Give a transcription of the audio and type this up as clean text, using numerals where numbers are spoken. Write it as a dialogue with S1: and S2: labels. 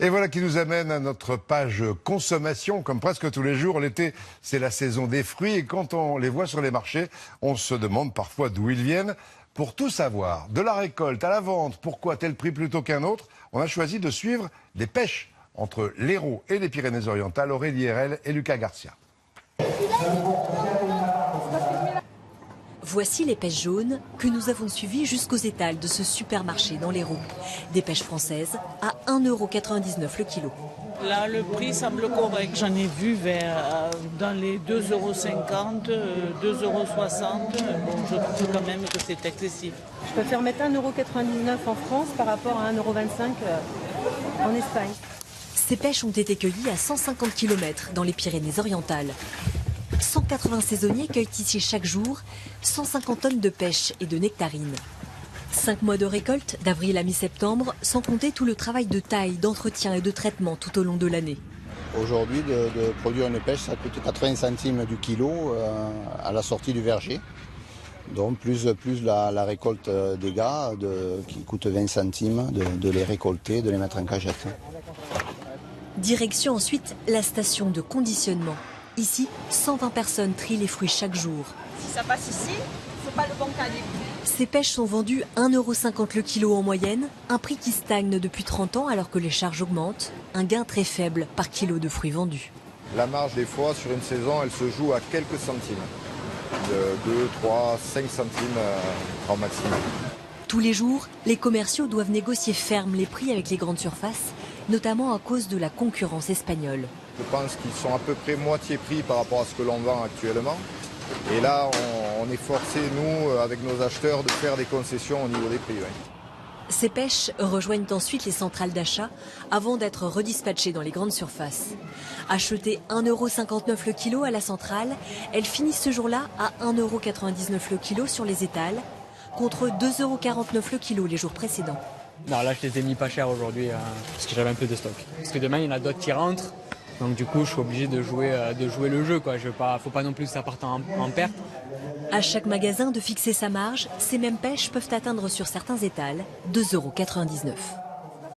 S1: Et voilà qui nous amène à notre page consommation. Comme presque tous les jours, l'été, c'est la saison des fruits. Et quand on les voit sur les marchés, on se demande parfois d'où ils viennent. Pour tout savoir, de la récolte à la vente, pourquoi tel prix plutôt qu'un autre, on a choisi de suivre des pêches entre l'Hérault et les Pyrénées-Orientales. Aurélie Herel et Lucas Garcia.
S2: Voici les pêches jaunes que nous avons suivies jusqu'aux étals de ce supermarché dans l'Hérault. Des pêches françaises à 1,99 € le kilo.
S3: Là, le prix semble correct. J'en ai vu dans les 2,50 €, 2,60 €. Bon, je trouve quand même que c'est excessif.
S4: Je préfère mettre 1,99 € en France par rapport à 1,25 € en Espagne.
S2: Ces pêches ont été cueillies à 150 km dans les Pyrénées-Orientales. 180 saisonniers cueillent ici chaque jour 150 tonnes de pêche et de nectarines. 5 mois de récolte, d'avril à mi-septembre, sans compter tout le travail de taille, d'entretien et de traitement tout au long de l'année.
S5: Aujourd'hui, de produire une pêche, ça coûte 80 centimes du kilo à la sortie du verger. Donc plus la récolte des gars qui coûte 20 centimes de les récolter, de les mettre en cagette.
S2: Direction ensuite la station de conditionnement. Ici, 120 personnes trient les fruits chaque jour.
S6: Si ça passe ici, c'est pas le bon calibre.
S2: Ces pêches sont vendues 1,50 € le kilo en moyenne, un prix qui stagne depuis 30 ans alors que les charges augmentent, un gain très faible par kilo de fruits vendus.
S7: La marge des fois sur une saison, elle se joue à quelques centimes, de 2, 3, 5 centimes en maximum.
S2: Tous les jours, les commerciaux doivent négocier ferme les prix avec les grandes surfaces, notamment à cause de la concurrence espagnole.
S7: Je pense qu'ils sont à peu près moitié prix par rapport à ce que l'on vend actuellement. Et là, on est forcé, nous, avec nos acheteurs, de faire des concessions au niveau des prix. Ouais.
S2: Ces pêches rejoignent ensuite les centrales d'achat avant d'être redispatchées dans les grandes surfaces. Achetées 1,59 € le kilo à la centrale, elles finissent ce jour-là à 1,99 € le kilo sur les étals, contre 2,49 € le kilo les jours précédents.
S8: Non, là je les ai mis pas cher aujourd'hui parce que j'avais un peu de stock. Parce que demain il y en a d'autres qui rentrent. Donc du coup, je suis obligé de jouer le jeu, quoi. Faut pas non plus que ça parte en perte.
S2: À chaque magasin de fixer sa marge, ces mêmes pêches peuvent atteindre sur certains étals 2,99 €.